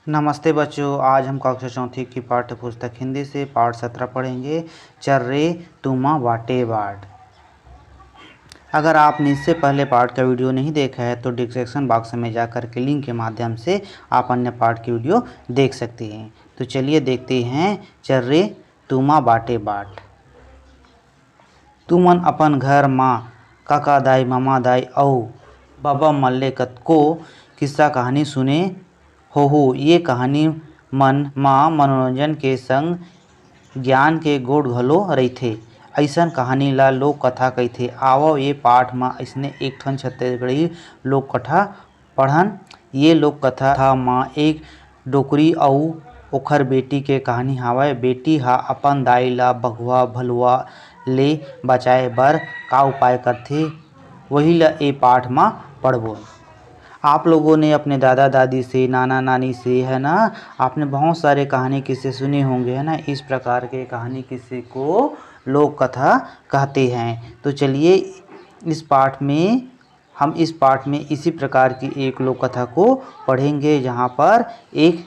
नमस्ते बच्चों, आज हम कक्षा चौथी की पाठ्य पुस्तक हिंदी से पाठ 17 पढ़ेंगे। चर्रे तुमा बाटे बाट। अगर आपने इससे पहले पाठ का वीडियो नहीं देखा है तो डिस्क्रिप्शन बॉक्स में जाकर के लिंक के माध्यम से आप अन्य पाठ की वीडियो देख सकते हैं। तो चलिए देखते हैं चर्रे तुमा बाटे बाट। तुमन अपन घर माँ काका दाई मामा दाई और बाबा मल्ले कतको किस्सा कहानी सुने हो। ये कहानी मन माँ मनोरंजन के संग ज्ञान के गोड़ घलो रहिथे। ऐसन कहानी ला लोक कथा कहिथे। आवो ये पाठ में इसने एक ठन छत्तीसगढ़ी लोक कथा पढ़न। ये लोक कथा माँ एक डोकरी अउ ओखर बेटी के कहानी हावय। बेटी हा अपन दाई ला बघवा भलुआ ले बचाए बर का उपाय करथे वही ला ए पाठ में पढ़बो। आप लोगों ने अपने दादा दादी से नाना नानी से है ना आपने बहुत सारे कहानी किस्से सुने होंगे है ना। इस प्रकार के कहानी किस्से को लोक कथा कहते हैं। तो चलिए हम इस पाठ में इसी प्रकार की एक लोक कथा को पढ़ेंगे जहाँ पर एक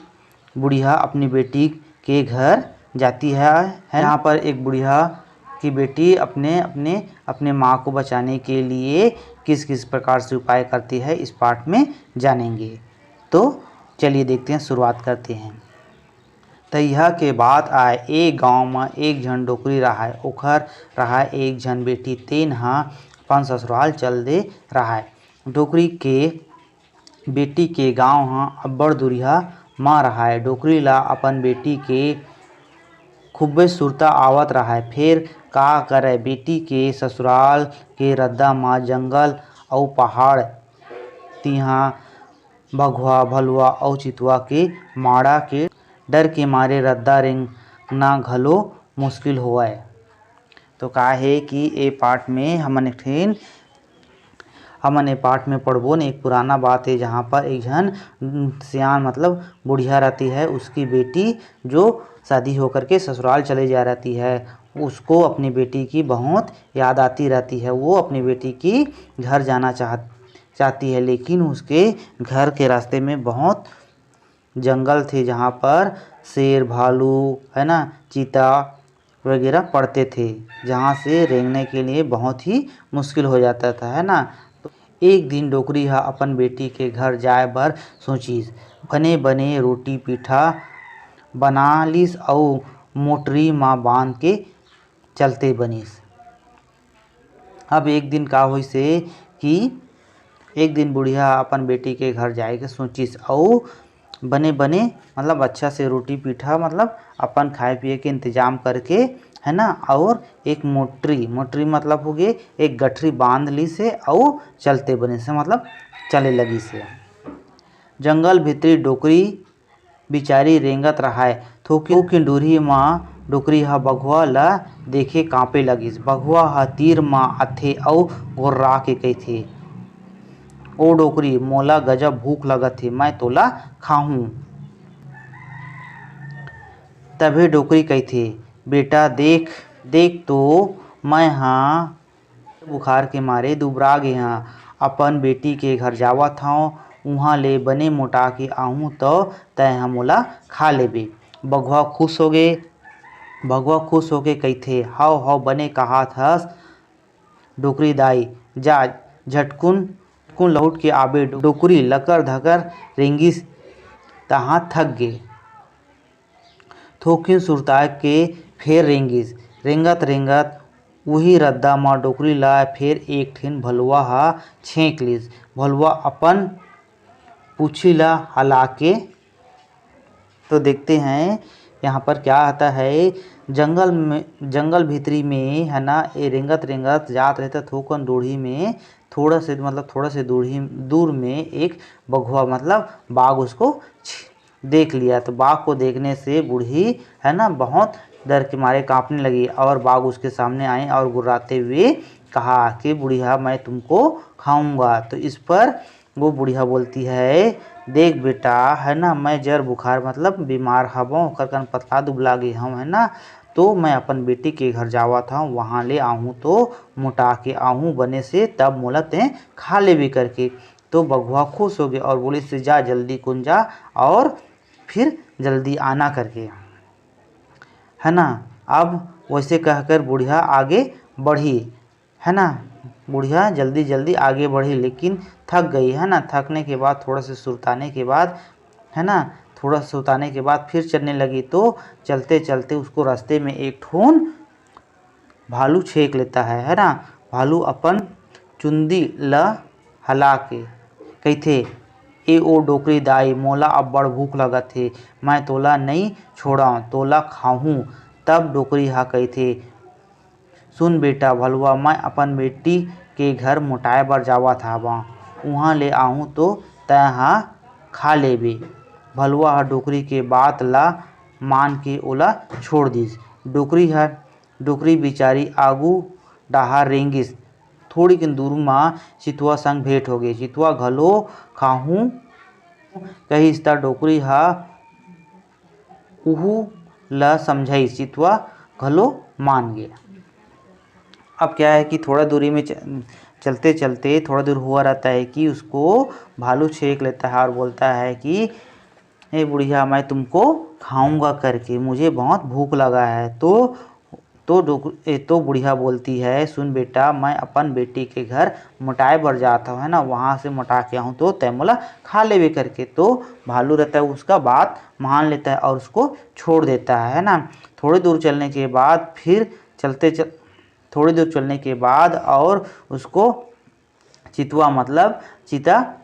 बुढ़िया अपनी बेटी के घर जाती है। यहाँ पर एक बुढ़िया की बेटी अपने माँ को बचाने के लिए किस किस प्रकार से उपाय करती है इस पाठ में जानेंगे। तो चलिए देखते हैं, शुरुआत करते हैं। तैहा के बाद आए एक गांव में एक झन डोकरी रहा। ओखर रहा एक झन बेटी तेन हा अपन ससुराल चल दे रहा। डोकरी के बेटी के गांव हा अब्बड़ दुरिहा माँ रहा। डोकरी ला अपन बेटी के खूबे सुरता आवत रहा। फिर का करे, बेटी के ससुराल के रद्दा माँ जंगल अउ पहाड़ तिहा बघवा भलुआ अउ चितवा के माड़ा के डर के मारे रद्दा रेंगना घलो मुश्किल होवय। तो का है कि ए पाठ में हमन ए पाठ में पढ़बो न एक पुराना बात है जहाँ पर एक जन सियान मतलब बुढ़िया रहती है। उसकी बेटी जो शादी होकर के ससुराल चले जा रहती है उसको अपनी बेटी की बहुत याद आती रहती है। वो अपनी बेटी की घर जाना चाहती है लेकिन उसके घर के रास्ते में बहुत जंगल थे जहाँ पर शेर भालू है ना चीता वगैरह पड़ते थे जहाँ से रेंगने के लिए बहुत ही मुश्किल हो जाता था है ना। तो एक दिन डोकरी हा अपन बेटी के घर जाए बर सोचिस। बने बने रोटी पीठा बना लिस अउ मोटरी माँ बांध के चलते बनिस। अब एक दिन का होइसे कि एक दिन बुढ़िया अपन बेटी के घर जाए के सोचिस अउ बने मतलब अच्छा से रोटी पीठा मतलब अपन खाए पिए के इंतजाम करके है ना। और एक मोटरी मतलब हो गए एक गठरी बांध ली से अउ चलते बने से मतलब चले लगी से। जंगल भीतरी डोकरी बिचारी रेंगत रहा। थोकिन दूरी माँ डोकरी हा बघवा ला देखे कांपे लगिस। बघवा हा तीर माँ आथे अउ गोर्रा के कहिथे, ओ डोकरी मोला गजब भूख लगत हे, मैं तोला खाहूं। तभे डोकरी कहिथे, बेटा देख तो मैं बुखार के मारे दुबरा गे हाँ। अपन बेटी के घर जावत हूँ उहाँ ले बने मोटा के आहूँ तो तय मोला खा लेबे। बघवा खुश होके कहिथे, हाव बने कहात हस डोकरी दाई, जा झटकुन लौट के आबे। डोकरी लकर धकर रेंगिस तहाँ थक गे। थोकिन सुरताए के फेर रेंगत उही रद्दा म डोकरी ला फेर एक ठिन भलुआ हा छेंक लिस। भलुआ अपन पूछी ला हला के तो देखते हैं यहाँ पर क्या आता है। जंगल भीतरी में है ना ये रेंगत जात रहता। थोकन दूरी में थोड़ा से दूर में एक बघवा मतलब बाघ उसको देख लिया। तो बाघ को देखने से बूढ़ी है ना बहुत डर के मारे कांपने लगी और बाघ उसके सामने आए और गुर्राते हुए कहा कि बुढ़िया मैं तुमको खाऊंगा। तो इस पर वो बुढ़िया बोलती है, देख बेटा है ना मैं जर बुखार मतलब बीमार हवों कर पतला दुबला गे हम है ना। तो मैं अपन बेटी के घर जावा था वहाँ ले आहूँ तो मोटा के आहूँ बने से तब मोला ते खा ले भी करके। तो बघवा खुश हो गए और बोले से जा जल्दी कुन जा और फिर जल्दी आना करके, है ना। अब वैसे कहकर बुढ़िया आगे बढ़ी, है ना। बुढ़िया जल्दी जल्दी आगे बढ़ी लेकिन थक गई, है ना। थकने के बाद थोड़ा सा सुस्ताने के बाद, है ना, थोड़ा सुस्ताने के बाद फिर चलने लगी। तो चलते चलते उसको रास्ते में एक ठोन भालू छेक लेता है ना। भालू अपन चुंदी ल हला के कहिथे, ए ओ डोकरी दाई, मोला अब्बड़ भूख लगत हे, मैं तोला नहीं छोड़ा, तोला खाहूँ। तब डोकरी हा कहिथे, सुन बेटा भलुआ, मैं अपन बेटी के घर मोटाए बर जावत हवा, उहाँ ले आहूँ तो तैं हा खा लेबे। भलुआ हा डोकरी के बात ला मान के ओला छोड़ दिस। डोकरी बिचारी आगू डाहर रेंगिस। थोड़ी किन दूर में चितुआ संग भेंट होगे। चितुआ घलो खाहूँ कहिस त डोकरी हा उहू ला समझाइस। चितुआ घलो मान गया। अब क्या है कि थोड़ा दूरी में चलते चलते थोड़ा दूर हुआ रहता है कि उसको भालू छेक लेता है और बोलता है कि ए बुढ़िया, मैं तुमको खाऊंगा करके, मुझे बहुत भूख लगा है। तो बुढ़िया बोलती है, सुन बेटा, मैं अपन बेटी के घर मोटाए बर जाता हूँ, है ना, वहाँ से मोटा के आऊँ तो तय मोला खा लेवे करके। तो भालू रहता है उसका बात मान लेता है और उसको छोड़ देता है ना। थोड़ी दूर चलने के बाद फिर थोड़ी दूर चलने के बाद और उसको चितुआ मतलब चीता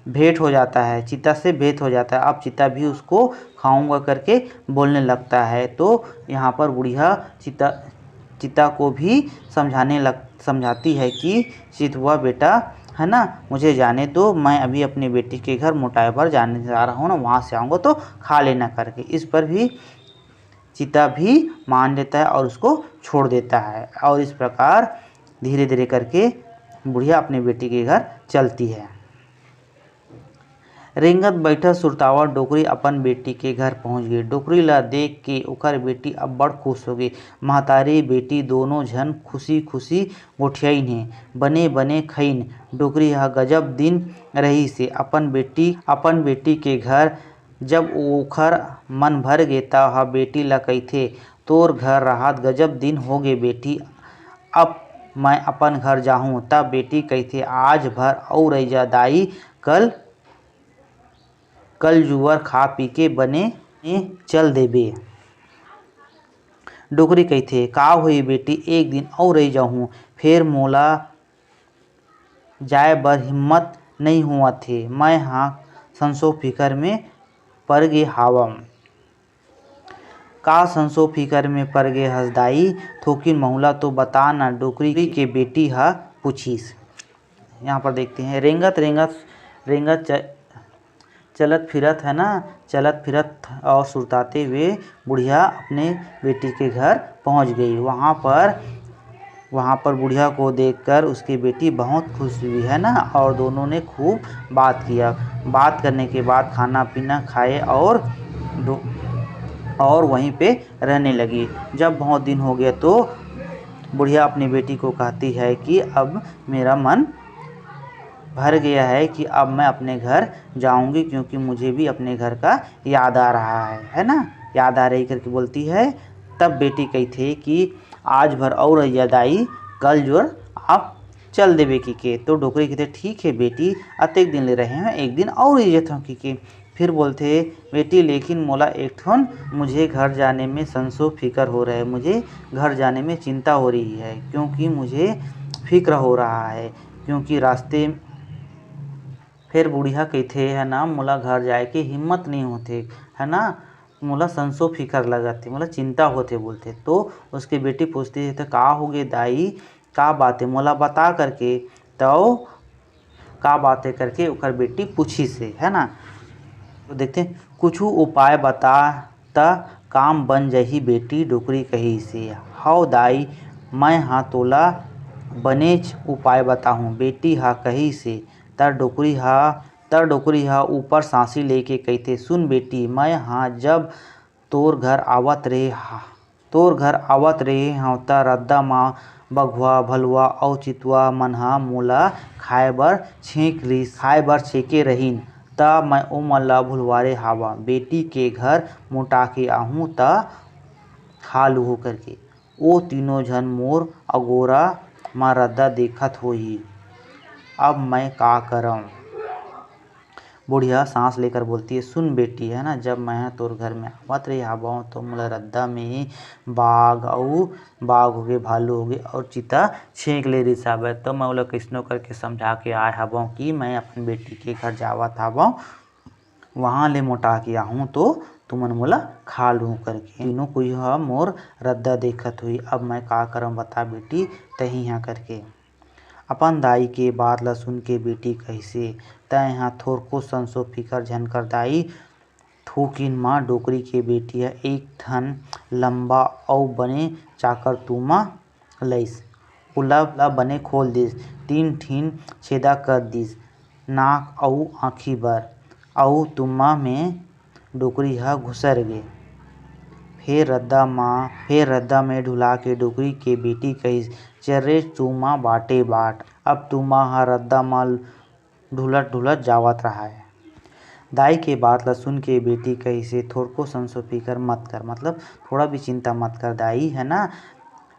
भेंट हो जाता है, चीता से भेंट हो जाता है। अब चीता भी उसको खाऊंगा करके बोलने लगता है। तो यहाँ पर बुढ़िया चीता को भी समझाती है कि चितुआ बेटा, है ना, मुझे जाने दो, मैं अभी अपनी बेटी के घर मोटाई पर जाने जा रहा हूँ ना, वहाँ से आऊँगा तो खा लेना करके। इस पर भी चीता भी मान लेता है और उसको छोड़ देता है। और इस प्रकार धीरे धीरे करके बुढ़िया अपनी बेटी के घर चलती है। रेंगत बैठा सुरतावा डोकरी अपन बेटी के घर पहुंच गई। डोकरी ला देख के ओकर बेटी अब्बड़ खुश हो गई। महतारी बेटी दोनों झन खुशी खुशी गोठियाइन हे, बने बने खइन। डोकरी हा गजब दिन रही से अपन बेटी के घर। जब ओखर मन भर गे ता हा बेटी ला कहिथे, तोर घर राहत गजब दिन हो गे बेटी, अब मैं अपन घर जाहूँ। तब बेटी कहिथे, आज भर अउ रइजा दाई, कल जुवर खा पी के बने चल देबे। डोकरी कहिथे, का होई बेटी, एक दिन अउ रही जाहूँ, फेर मोला जाए बर हिम्मत नहीं होवत हे, मैं हाँ संसो फिकर में पर गे हावम। का संसो फिकर में पर गे हस दाई, थोकिन महुला तो बता ना, डोकरी के बेटी हा पूछिस। यहाँ पर देखते हैं रेंगत चलत फिरत, है ना, चलत फिरत और सुरताते हुए बुढ़िया अपने बेटी के घर पहुँच गई। वहाँ पर बुढ़िया को देखकर उसकी बेटी बहुत खुश हुई, है ना, और दोनों ने खूब बात किया। बात करने के बाद खाना पीना खाए और वहीं पे रहने लगी। जब बहुत दिन हो गया तो बुढ़िया अपनी बेटी को कहती है कि अब मेरा मन भर गया है कि अब मैं अपने घर जाऊंगी, क्योंकि मुझे भी अपने घर का याद आ रहा है ना, याद आ रही करके बोलती है। तब बेटी कही थे कि आज भर और रहिया दाई, कल जोर आप चल देवे की। तो डोकरी कहते, ठीक है बेटी, अतेक दिन ले रहे हैं, एक दिन और इज्जत हूँ की। फिर बोलते, बेटी लेकिन मोला एक ठन, मुझे घर जाने में संसो फिकर हो रहा है, मुझे घर जाने में चिंता हो रही है, क्योंकि मुझे फिक्र हो रहा है, क्योंकि रास्ते। फिर बुढ़िया कहिथे, है ना, मोला घर जाए के हिम्मत नहीं होते, है ना, मोला संसो फिकर लगत थे, मोला चिंता होते बोलते। तो उसकी बेटी पूछती है, तो का हो गए दाई, का बातें मोला बता करके। तो का बातें करके ओकर बेटी पूछी से, है ना। तो देखते हैं, कुछ उपाय बता त काम बन जही बेटी, डोकरी कही से। हाउ दाई, मैं हाँ तोला बनेच उपाय बताहूँ, बेटी हा कही से। तर डोकरी हा ऊपर सांसी लेके कहिथे, सुन बेटी, मैं हाँ जब तोर घर आवत रहे हव त रद्दा म बघवा भलुआ अउ चितुआ मन हा मोला खाए बर छेके रहिन। ता मैं ओ मल्ला भुलवारे हावा, बेटी के घर मोटा के आहूँ ता खा लूहू करके। ओ तीनों झन मोर अगोरा म रद्दा देखत होही, अब मैं का करम। बुढ़िया सांस लेकर बोलती है, सुन बेटी, है ना, जब मैं तोर घर में आवत रही हाबो तो मोला रद्दा में बाघ होगे, भालू होगे और चीता छेंक ले रही हाबे। तो मैं ओला कैसनो करके समझा के आए हाबो कि मैं अपन बेटी के घर जावत हाबो, वहाँ ले मोटा के आहूँ तो तुमन मोला खा लूँ करके। तीनों कोई ह मोर रद्दा देखत हुई, अब मैं का करम बता बेटी तही यहाँ करके। अपन दाई के बात ल सुन के बेटी कहिसे, तैं थोरको संसो फिकर झन कर दाई। थोकिन माँ डोकरी के बेटी है एक ठन लंबा अउ बने चाकर तुमा लइस, ओला बने खोल दिस, 3 ठीन छेदा कर दिस नाक अउ आँखी बर, अउ तुमा में डोकरी ह घुसर गे। फेर रद्दा में ढुला के डोकरी के बेटी कहिस, चल रे तुमा बाटे बाट। अब तुमा ह रद्दा म ढुलत ढुलत जावत रहाय। दाई के बात ल सुन के बेटी कहिसे, थोरको संसो फिकर मत कर, मतलब थोड़ा भी चिंता मत कर दाई, है ना।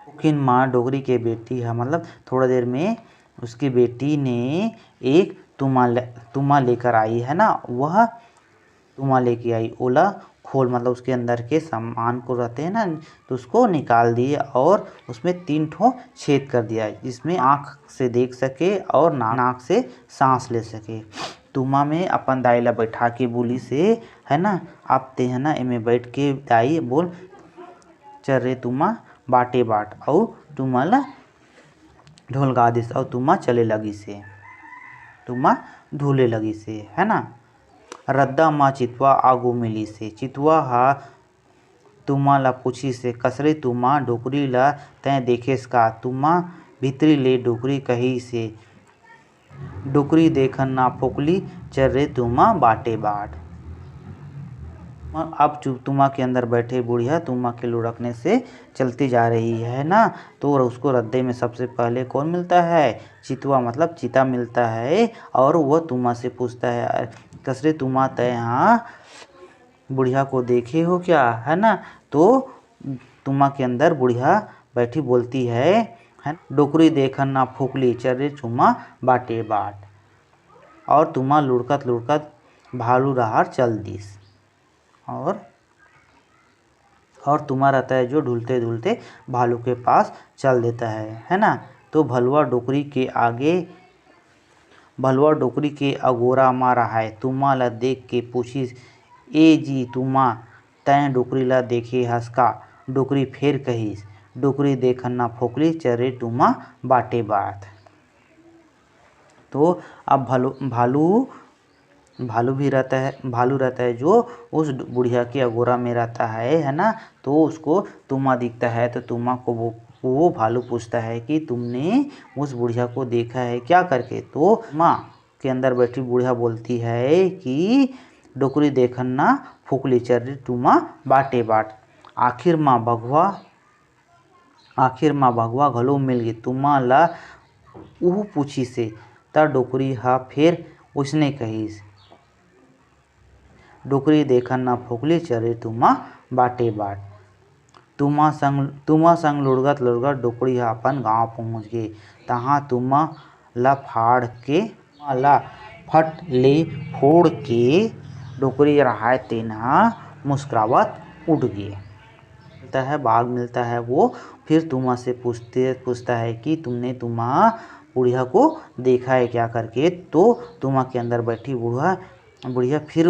लेकिन माँ डोकरी के बेटी है, मतलब थोड़ा देर में उसकी बेटी ने एक तुमा लेकर आई, है ना। वह तुमा लेके आई, ओला खोल, मतलब उसके अंदर के सामान को रहते हैं ना, तो उसको निकाल दिए और उसमें 3 ठो छेद कर दिया, जिसमें आँख से देख सके और नाक से सांस ले सके। तुमा में अपन दाई ला बैठा के बोली से, है ना, आप ते है ना एमे बैठ के दाई बोल, चल रे तुमा बाटे बाट, और तुमा ला ढोलगा दिस और तुमा चले लगी से, तुमा धुले लगी से, है ना। रद्दा म चितवा आगू मिली से, चितवा हा तुमा ला पूछी से, कसरे तुमा डोकरी ला तैं देखेस का। तुमा भीतरी ले डोकरी कही से, डोकरी देखन ना फोकली, चल रे तुमा बाटे बाट। अब तुमा के अंदर बैठे बुढ़िया तुमा के लुढ़कने से चलती जा रही है ना, तो उसको रद्दे में सबसे पहले कौन मिलता है, चितवा, मतलब चीता मिलता है। और वह तुमा से पूछता है, कसरे तुमा तय यहाँ बुढ़िया को देखे हो क्या, है ना। तो तुमा के अंदर बुढ़िया बैठी बोलती है डोकरी देखन ना फोकली, चल रे तुमा बाटे बाट। और तुमा लुढ़कत लुढ़कत भालू रहार चल दिस, और तुमा रहता है जो ढूलते ढूलते भालू के पास चल देता है ना। तो भलुआ डोकरी के अगोरा मा रहाय, तुमा ला देख के पूछिस, ए जी तुमा तैं डोकरी ला देखे हस का। डोकरी फेर कहिस, डोकरी देखन ना फोकली, चल रे तुमा बाटे बाट। तो अब भालू रहता है जो उस बुढ़िया के अगोरा में रहता है ना। तो उसको तुमा दिखता है, तो तुमा को वो भालू पूछता है कि तुमने उस बुढ़िया को देखा है क्या करके। तो माँ के अंदर बैठी बुढ़िया बोलती है कि डोकरी देखन ना फुकली, चल रे तुमा बाटे बाट। आखिर माँ भगवा घलो मिल गई, तुमा ला उहू पूछी से, त डोकरी हा फेर उसने कहिस, डोकरी देखन ना फोकली, चल रे तुमा बाटे बाट। तुमा संग लुढ़कत लुढ़कत डोकरी हा अपन गाँव पहुँच गे। तहाँ तुमा ला फट ले फोड़ के डोकरी रहाय तेनहा मुस्कुरावत उड़ गे। बाघ मिलता है, वो फिर तुमा से पूछता है कि तुमने बुढ़िया को देखा है क्या करके। तो तुमा के अंदर बैठी बुढ़िया फिर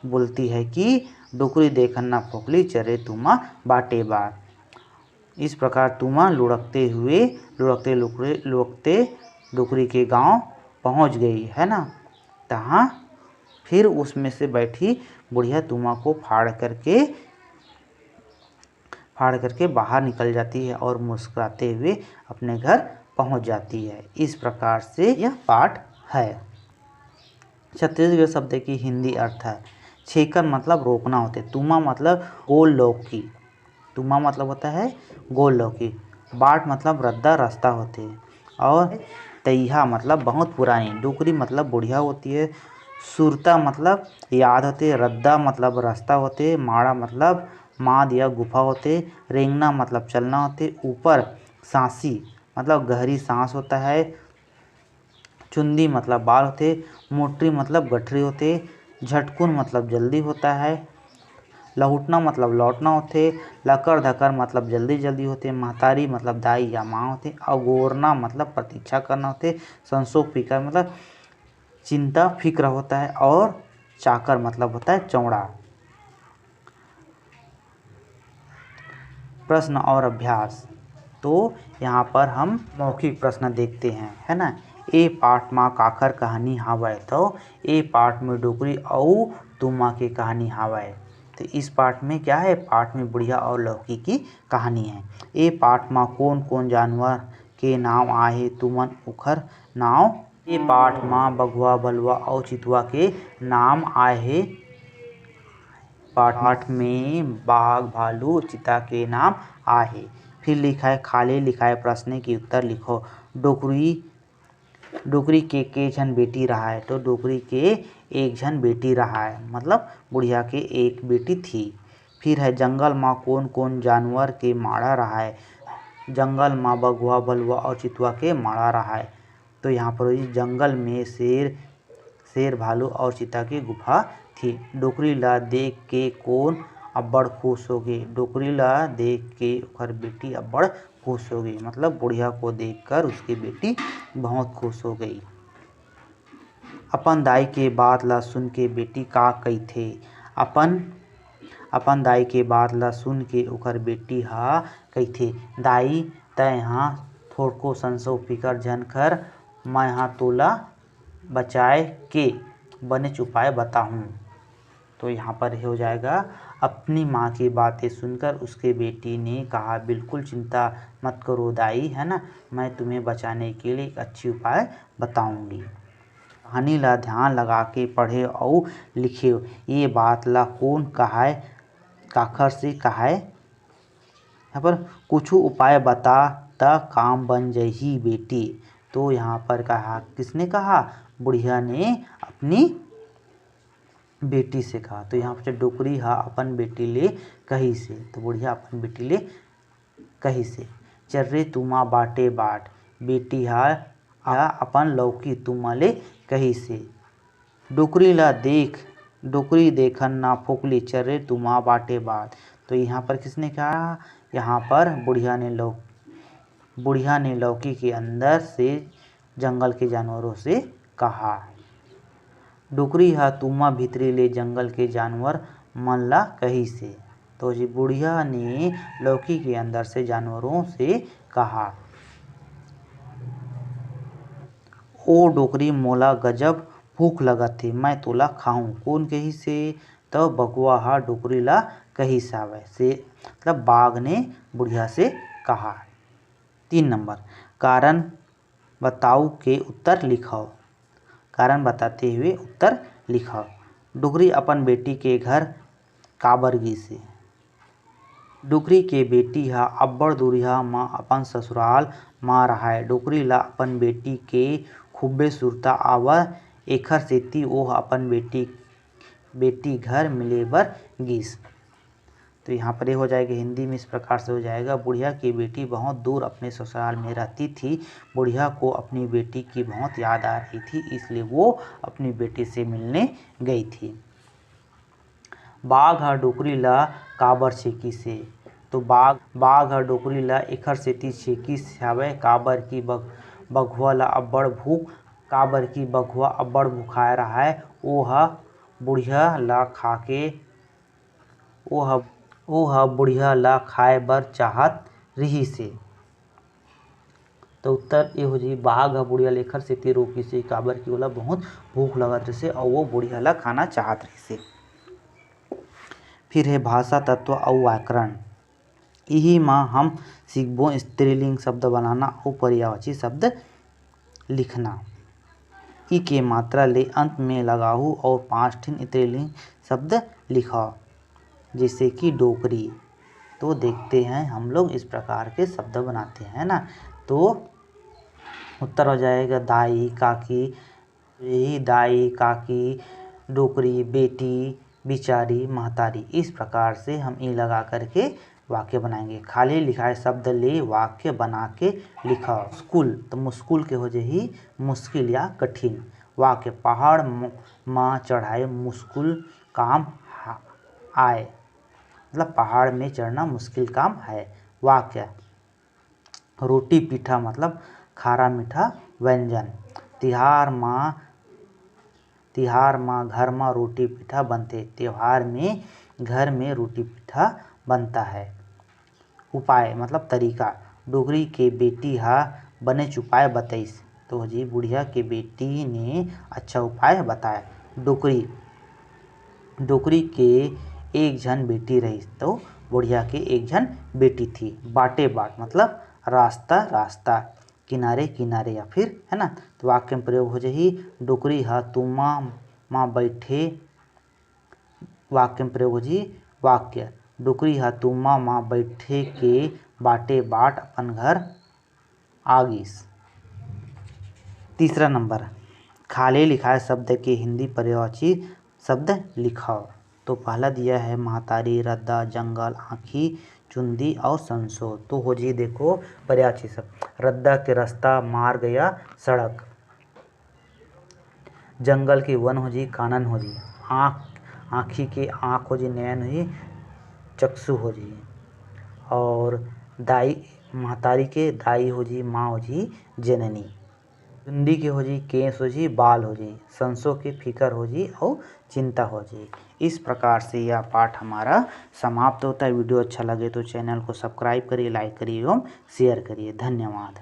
बोलती है कि डोकरी देखन ना फोकली, चल रे तुमा बाटे बाट। इस प्रकार तुमा लुढ़कते डोकरी के गांव पहुंच गई, है ना। तहाँ फिर उसमें से बैठी बुढ़िया तुमा को फाड़ करके बाहर निकल जाती है और मुस्कुराते हुए अपने घर पहुंच जाती है। इस प्रकार से यह पाठ है। छत्तीसगढ़ शब्द की हिंदी अर्थ है, छेकर मतलब रोकना होते, तुमा मतलब गोल लौकी, तुमा मतलब होता है गोल लौकी, बाट मतलब रद्दा रास्ता होते, और तैहा मतलब बहुत पुरानी, डोकरी मतलब बुढ़िया होती है, सुरता मतलब याद होते, रद्दा मतलब रास्ता होते, माड़ा मतलब माद या गुफा होते, रेंगना मतलब चलना होते, ऊपर सांसी मतलब गहरी सांस होता है, चुंदी मतलब बाल होते, मोटरी मतलब गठरी होते, झटकुन मतलब जल्दी होता है, लहुटना मतलब लौटना होते, लकर धकर मतलब जल्दी जल्दी होते, महतारी मतलब दाई या माँ होते, अगोरना मतलब प्रतीक्षा करना होते, संसोग फिकर मतलब चिंता फिक्र होता है, और चाकर मतलब होता है चौड़ा। प्रश्न और अभ्यास। तो यहाँ पर हम मौखिक प्रश्न देखते हैं, है ना। ए पाठ में काखर कहानी हावय, तो ए पाठ में डोकरी और तुमा की कहानी हावय। तो इस पाठ में क्या है, पाठ में बुढ़िया और लौकी की कहानी है। ए पाठ में कौन कौन जानवर के नाम आए तुमन उखर नाव। ए पाठ में बघुआ बलुआ और चितुआ के नाम आए हैं। पाठ में बाघ भालू चीता के नाम आए। फिर लिखा है खाली लिखा है प्रश्न के उत्तर लिखो। डोकरी के झन बेटी रहा है, तो डोकरी के एक झन बेटी रहा है, मतलब बुढ़िया के एक बेटी थी। फिर है जंगल में कौन कौन जानवर के माड़ा रहा है, जंगल में बघुआ बलुआ और चितुआ के माड़ा रहा है। तो यहाँ पर जंगल में शेर भालू और चीता की गुफा थी। डोकरी ला देख के कौन अब्बड़ खुश हो गई, डोकरी ला देख के ओकर बेटी अब्बड़ खुश हो गई, मतलब बुढ़िया को देखकर उसकी बेटी बहुत खुश हो गई। अपन दाई के बात ला सुन के बेटी का कही थे, अपन दाई के बात ला सुन के ओकर बेटी हा कहिथे, दाई तैहा थोड़को संसो फिकर झन कर, मैं यहाँ तोला बचाए के बनेच उपाय बताऊँ। तो यहाँ पर हो जाएगा अपनी माँ की बातें सुनकर उसके बेटी ने कहा बिल्कुल चिंता मत करो दाई, है ना, मैं तुम्हें बचाने के लिए एक अच्छी उपाय बताऊंगी। कहानी ला ध्यान लगा के पढ़े और लिखे। ये बात ला कौन कहा काखर से कहा। यहाँ पर कुछ उपाय बता त काम बन जही बेटी। तो यहाँ पर कहा किसने कहा, बुढ़िया ने अपनी बेटी से कहा। तो यहाँ पर डोकरी हा अपन बेटी ले कही से, तो बुढ़िया अपन बेटी ले कही से। चर्रे तुमा बाटे बाट, बेटी हा अपन लौकी तुमा ले कही से। डोकरी देखन ना फोकली, चर्रे तुमा बाटे बाट। तो यहाँ पर किसने कहा, यहाँ पर बुढ़िया ने लौकी के अंदर से जंगल के जानवरों से कहा। डोकरी हा तुमा भीतरी ले जंगल के जानवर मन ला कही से। तो जी बुढ़िया ने लौकी के अंदर से जानवरों से कहा। ओ डोकरी मोला गजब भूख लगत थे, मैं तोला खाऊं, कौन कही से, तो बगुआ हा डोकरी ला कही सावय से, मतलब बाघ ने बुढ़िया से कहा। 3 नंबर कारण बताऊ के उत्तर लिखाओ, कारण बताते हुए उत्तर लिखाओ। डोकरी अपन बेटी के घर काबर गिसे। डोकरी के बेटी हा अब्बड़ दुरिहा म अपन ससुराल म राहय, डोकरी ला अपन बेटी के खुब्बे सुरता आवय, एखर सेती ओहा अपन बेटी घर मिले बर गिस। तो यहाँ पर ये हो जाएगा हिंदी में इस प्रकार से हो जाएगा, बुढ़िया की बेटी बहुत दूर अपने ससुराल में रहती थी, बुढ़िया को अपनी बेटी की बहुत याद आ रही थी, इसलिए वो अपनी बेटी से मिलने गई थी। बाघ हा डोकरी ला काबर छेकिस हे, तो बाघ हा डोकरी ला एखर सेती छेकिस हवय काबर की बघवा अब्बड़ भुखाए राहय, ओहा बुढ़िया ला खाए बर चाहत रिहिस हे। तो उत्तर ये हो जाही बाघ हा बुढ़िया ले एखर सेती रोकिस हे काबर की ओला बहुत भूख लगत रहिस और वो बुढ़िया ला खाना चाहत रहिस। फिर है भाषा तत्व और व्याकरण। इही म हम सीखबो स्त्रीलिंग शब्द बनाना और पर्यायवाची शब्द लिखना। ई के मात्रा ले अंत में लगाहू और 5 ठिन स्त्रीलिंग शब्द लिखाओ, जैसे कि डोकरी। तो देखते हैं हम लोग इस प्रकार के शब्द बनाते हैं ना। तो उत्तर हो जाएगा दाई, काकी, यही दाई, काकी, डोकरी, बेटी, बिचारी, महतारी, इस प्रकार से हम ई लगा करके वाक्य बनाएंगे। खाली लिखाए शब्द ले वाक्य बना के लिखा। स्कूल तो मुस्कुल के हो जाही मुश्किल या कठिन। वाक्य पहाड़ माँ चढ़ाए मुश्किल काम आए, मतलब पहाड़ में चढ़ना मुश्किल काम है। वाक्य रोटी पीठा मतलब खारा मीठा व्यंजन। तिहार माँ घर में रोटी पीठा बनते। त्योहार में घर में रोटी पीठा बनता है। उपाय मतलब तरीका। डोगरी के बेटी हा बने उपाय बताइस, तो जी बुढ़िया के बेटी ने अच्छा उपाय बताया। डोकरी के एक जन बेटी रही, तो बुढ़िया के एक जन बेटी थी। बाटे बाट मतलब रास्ता। किनारे किनारे या फिर है ना, तो वाक्य में प्रयोग हो जाही डोकरी हा तुमा माँ बैठे। वाक्य में प्रयोग हो जाही वाक्य डोकरी हा तुमा माँ बैठे के बाटे बाट अपन घर आगिस। तीसरा नंबर, खाली लिखाए शब्द के हिंदी पर्यायवाची शब्द लिखाओ। तो पहला दिया है महतारी, रद्दा, जंगल, आँखी, चुंदी और संसो। तो हो जी देखो पर्यायवाची शब्द। रद्दा के रास्ता, मार्ग या सड़क। जंगल के वन हो जी कानन हो जी। आँखी के आँख हो जी नयन हो जी चक्षु हो जी। और दाई महतारी के दाई हो जी माँ हो जी जननी। चुंदी के हो जी केस हो जी बाल हो जी। संसो के फिकर हो जी और चिंता हो जी। इस प्रकार से यह पाठ हमारा समाप्त होता है। वीडियो अच्छा लगे तो चैनल को सब्सक्राइब करिए, लाइक करिए एवं शेयर करिए। धन्यवाद।